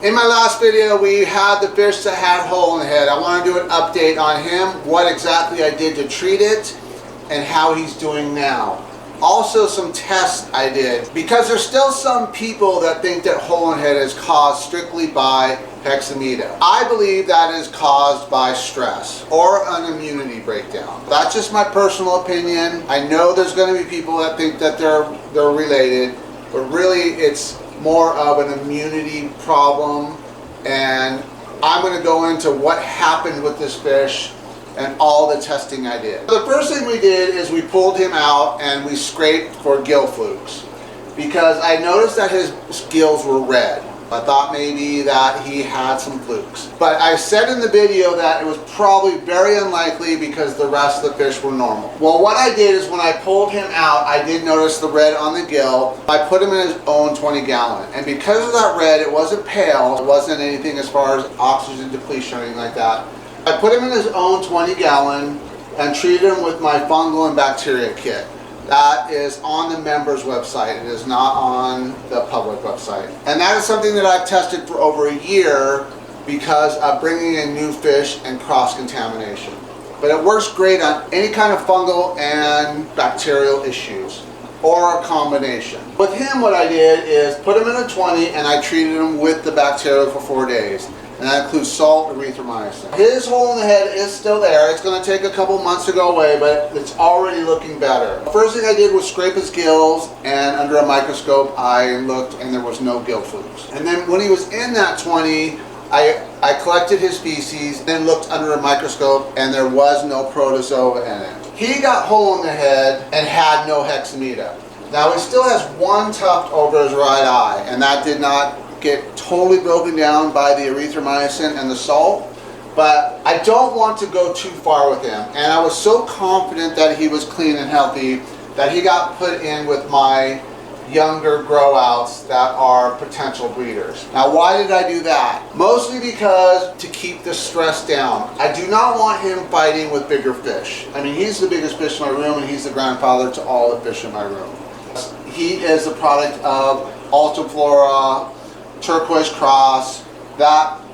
In my last video, we had the fish that had a hole in the head. I want to do an update on him, what exactly I did to treat it, and how he's doing now. Also some tests I did, because there's still some people that think that hole in the head is caused strictly by Hexamita. I believe that is caused by stress or an immunity breakdown. That's just my personal opinion. I know there's going to be people that think that they're related, but really it's more of an immunity problem, and I'm going to go into what happened with this fish and all the testing I did. The first thing we did is we pulled him out and we scraped for gill flukes, because I noticed that his gills were red. I thought maybe that he had some flukes. But I said in the video that it was probably very unlikely because the rest of the fish were normal. Well, what I did is when I pulled him out, I did notice the red on the gill. I put him in his own 20-gallon. And because of that red, it wasn't pale. It wasn't anything as far as oxygen depletion or anything like that. I put him in his own 20-gallon and treated him with my fungal and bacteria kit. That is on the members website. It is not on the public website. And that is something that I've tested for over a year because of bringing in new fish and cross-contamination. But it works great on any kind of fungal and bacterial issues, or a combination. With him, what I did is put him in a 20 and I treated him with the bacteria for 4 days. And that includes salt and erythromycin. His hole in the head is still there. It's going to take a couple months to go away, but it's already looking better. The first thing I did was scrape his gills, and under a microscope I looked and there was no gill flukes. And then when he was in that 20, I collected his feces, then looked under a microscope and there was no protozoa in it. He got hole in the head and had no Hexamita. Now he still has one tuft over his right eye, and that did not get totally broken down by the erythromycin and the salt, but I don't want to go too far with him. And I was so confident that he was clean and healthy that he got put in with my younger grow outs that are potential breeders. Now, why did I do that? Mostly because to keep the stress down. I do not want him fighting with bigger fish. I mean, he's the biggest fish in my room and he's the grandfather to all the fish in my room. He is a product of Ultiflora, turquoise cross,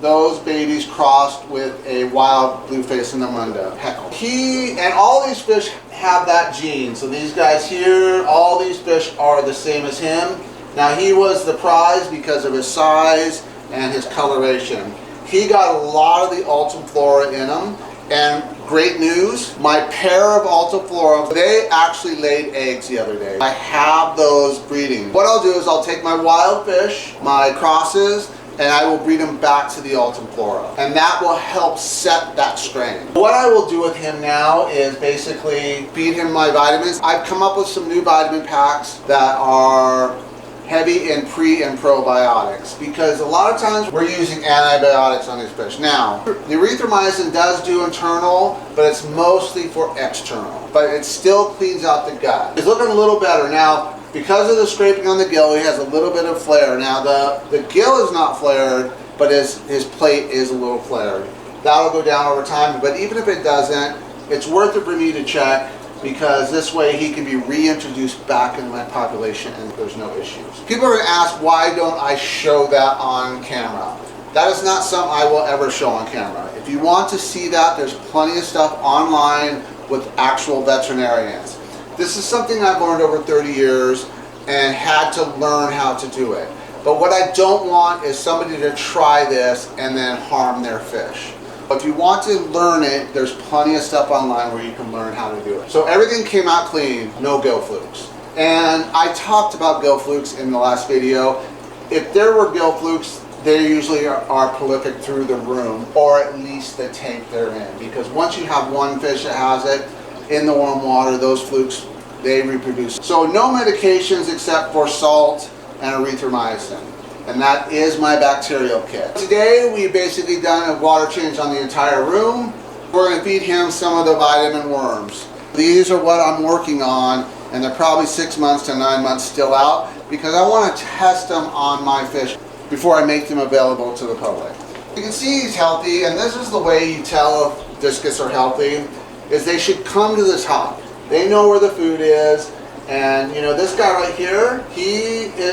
those babies crossed with a wild blueface Namunda heckle. He and all these fish have that gene. So these guys here, all these fish are the same as him. Now he was the prize because of his size and his coloration. He got a lot of the Ultiflora in him, and great news, my pair of Ultiflora, they actually laid eggs the other day. I have those breeding. What I'll do is I'll take my wild fish, my crosses, and I will breed them back to the Ultiflora. And that will help set that strain. What I will do with him now is basically feed him my vitamins. I've come up with some new vitamin packs that are heavy in pre and probiotics, because a lot of times we're using antibiotics on these fish. Now, the erythromycin does do internal, but it's mostly for external. But it still cleans out the gut. He's looking a little better. Now, because of the scraping on the gill, he has a little bit of flare. Now, the gill is not flared, but his plate is a little flared. That'll go down over time, but even if it doesn't, it's worth it for me to check, because this way he can be reintroduced back into my population and there's no issues. People are going to ask, why don't I show that on camera? That is not something I will ever show on camera. If you want to see that, there's plenty of stuff online with actual veterinarians. This is something I've learned over 30 years and had to learn how to do it. But what I don't want is somebody to try this and then harm their fish. If you want to learn it, there's plenty of stuff online where you can learn how to do it. So everything came out clean, no gill flukes. And I talked about gill flukes in the last video. If there were gill flukes, they usually are prolific through the room, or at least the tank they're in. Because once you have one fish that has it in the warm water, those flukes, they reproduce. So no medications except for salt and erythromycin. And that is my bacterial kit. Today we've basically done a water change on the entire room. We're going to feed him some of the vitamin worms. These are what I'm working on, and they're probably 6 months to 9 months still out, because I want to test them on my fish before I make them available to the public. You can see he's healthy, and this is the way you tell if discus are healthy, is they should come to the top. They know where the food is. And you know, this guy right here,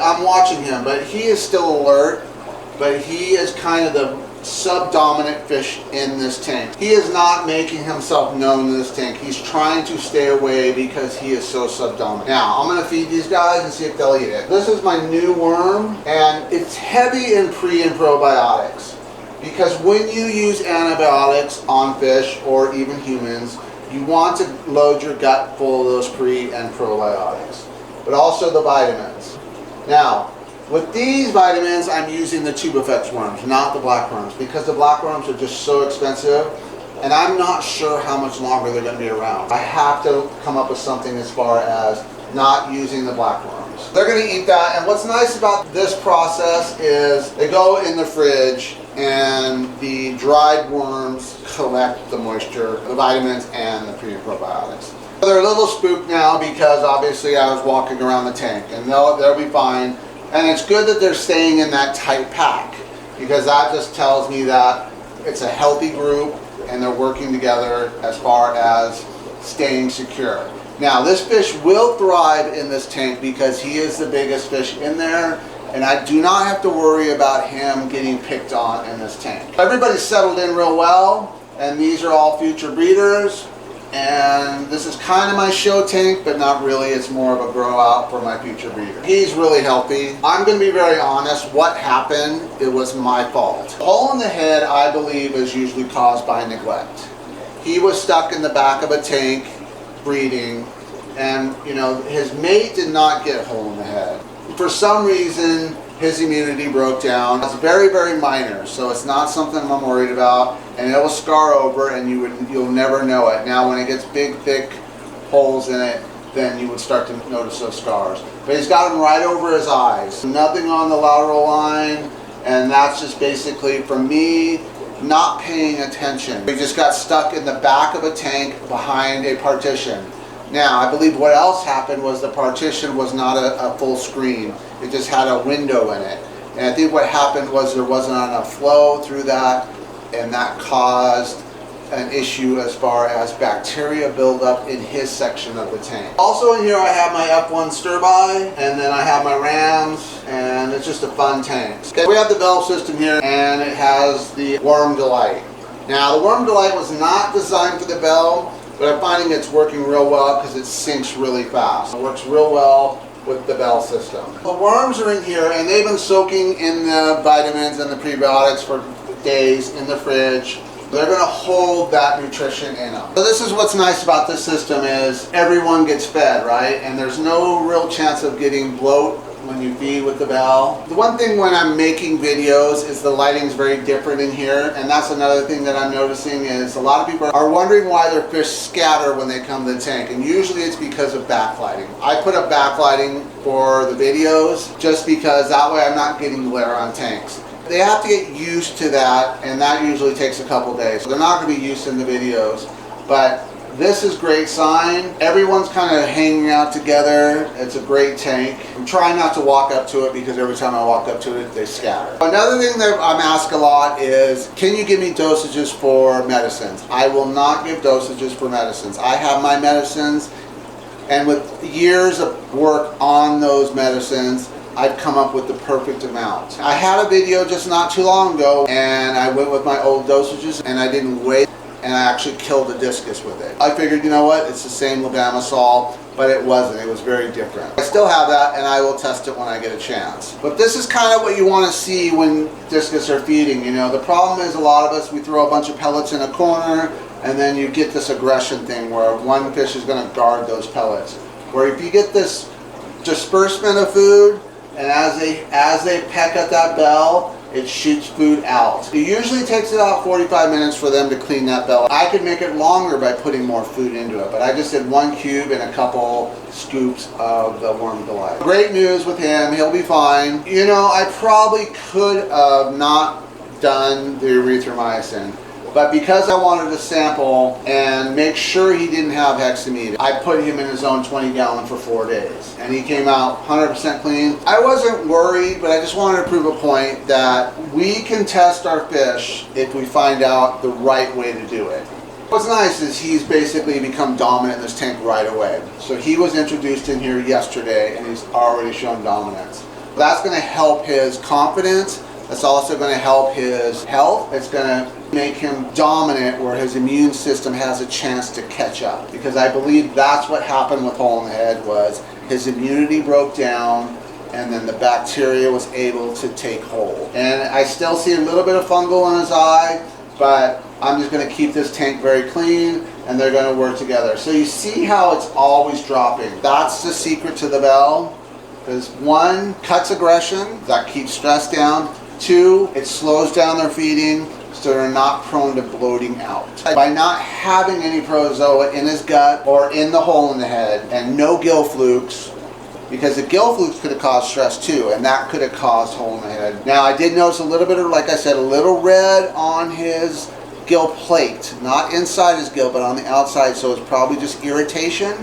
I'm watching him, but he is still alert. but he is kind of the subdominant fish in this tank. He is not making himself known in this tank. He's trying to stay away because he is so subdominant. Now, I'm going to feed these guys and see if they'll eat it. This is my new worm, and it's heavy in pre and probiotics. Because when you use antibiotics on fish or even humans, you want to load your gut full of those pre and probiotics, but also the vitamins. Now, with these vitamins, I'm using the tube effects worms, not the black worms, because the black worms are just so expensive, and I'm not sure how much longer they're going to be around. I have to come up with something as far as not using the black worms. They're going to eat that, and what's nice about this process is they go in the fridge, and the dried worms collect the moisture, the vitamins, and the pre and probiotics. They're a little spooked now because obviously I was walking around the tank, and they'll be fine. And it's good that they're staying in that tight pack, because that just tells me that it's a healthy group and they're working together as far as staying secure. Now, this fish will thrive in this tank because he is the biggest fish in there, and I do not have to worry about him getting picked on in this tank. Everybody's settled in real well, and these are all future breeders. And this is kind of my show tank, but not really. It's more of a grow out for my future breeder. He's really healthy. I'm going to be very honest. What happened, it was my fault. The hole in the head, I believe, is usually caused by neglect. He was stuck in the back of a tank breeding, and you know, his mate did not get a hole in the head. For some reason, his immunity broke down. It's very, very minor, so it's not something I'm worried about, and it will scar over, and you'll never know it. Now, when it gets big, thick holes in it, then you would start to notice those scars. But he's got them right over his eyes. Nothing on the lateral line, and that's just basically, for me, not paying attention. He just got stuck in the back of a tank behind a partition. Now, I believe what else happened was the partition was not a full screen. It just had a window in it. And I think what happened was there wasn't enough flow through that, and that caused an issue as far as bacteria buildup in his section of the tank. Also in here I have my F1 stir-by, and then I have my rams, and it's just a fun tank. Okay, we have the valve system here, and it has the Worm Delight. Now, the Worm Delight was not designed for the bell, but I'm finding it's working real well because it sinks really fast. It works real well with the bell system. The worms are in here, and they've been soaking in the vitamins and the prebiotics for days in the fridge. They're going to hold that nutrition in them. So this is what's nice about this system is everyone gets fed, right? And there's no real chance of getting bloat when you feed with the bell. The one thing when I'm making videos is the lighting's very different in here, and that's another thing that I'm noticing is a lot of people are wondering why their fish scatter when they come to the tank, and usually it's because of backlighting. I put up backlighting for the videos just because that way I'm not getting glare on tanks. They have to get used to that, and that usually takes a couple days. So they're not going to be used in the videos, but this is great sign. Everyone's kind of hanging out together. It's a great tank. I'm trying not to walk up to it because every time I walk up to it, they scatter. Another thing that I'm asked a lot is, can you give me dosages for medicines? I will not give dosages for medicines. I have my medicines, and with years of work on those medicines, I've come up with the perfect amount. I had a video just not too long ago, and I went with my old dosages, and I didn't wait, and I actually killed the discus with it. I figured, you know what, it's the same levamisol, but it wasn't. It was very different. I still have that, and I will test it when I get a chance. But this is kind of what you want to see when discus are feeding. You know, the problem is a lot of us, we throw a bunch of pellets in a corner, and then you get this aggression thing where one fish is going to guard those pellets. Where if you get this disbursement of food, and as they peck at that bell, it shoots food out. It usually takes about 45 minutes for them to clean that bell. I could make it longer by putting more food into it, but I just did 1 cube and a couple scoops of the Worm Delight. Great news with him, he'll be fine. You know, I probably could have not done the erythromycin, but because I wanted to sample and make sure he didn't have Hexamita, I put him in his own 20-gallon for 4 days. And he came out 100% clean. I wasn't worried, but I just wanted to prove a point that we can test our fish if we find out the right way to do it. What's nice is he's basically become dominant in this tank right away. So he was introduced in here yesterday, and he's already shown dominance. That's going to help his confidence That's also going to help his health. It's going to make him dominant where his immune system has a chance to catch up. Because I believe that's what happened with Hole in the Head, was his immunity broke down and then the bacteria was able to take hold. And I still see a little bit of fungal in his eye, but I'm just going to keep this tank very clean and they're going to work together. So you see how it's always dropping. That's the secret to the bell. Because 1, cuts aggression, that keeps stress down. 2, it slows down their feeding so they're not prone to bloating out. By not having any protozoa in his gut or in the hole in the head, and no gill flukes, because the gill flukes could have caused stress too, and that could have caused hole in the head. Now I did notice a little bit of, like I said, a little red on his gill plate, not inside his gill but on the outside, so it's probably just irritation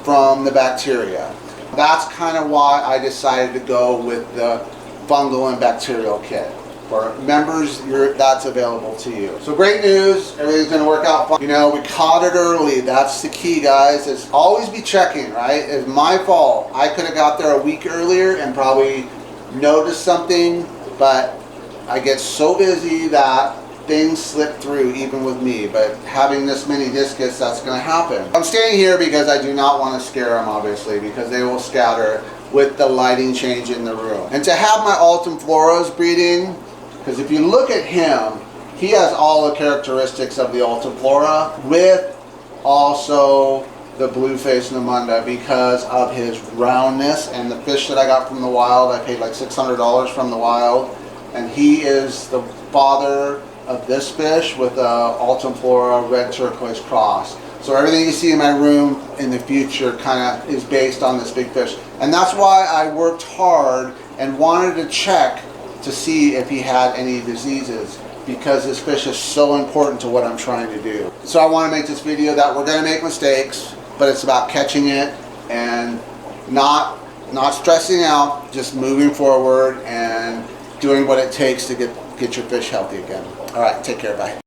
from the bacteria. That's kind of why I decided to go with the fungal and bacterial kit. For members, that's available to you. So great news, everything's going to work out fine. You know, we caught it early. That's the key, guys, is always be checking, right? It's my fault. I could have got there a week earlier and probably noticed something, but I get so busy that things slip through even with me. But having this many discus, that's going to happen. I'm staying here because I do not want to scare them, obviously, because they will scatter with the lighting change in the room. And to have my Altum floras breeding, because if you look at him, he has all the characteristics of the Altum flora with also the blue-faced Namunda because of his roundness. And the fish that I got from the wild, I paid like $600 from the wild, and he is the father of this fish with a Altum flora red turquoise cross. So everything you see in my room in the future kind of is based on this big fish. And that's why I worked hard and wanted to check to see if he had any diseases, because this fish is so important to what I'm trying to do. So I want to make this video that we're going to make mistakes, but it's about catching it and not stressing out, just moving forward and doing what it takes to get your fish healthy again. All right, take care, bye.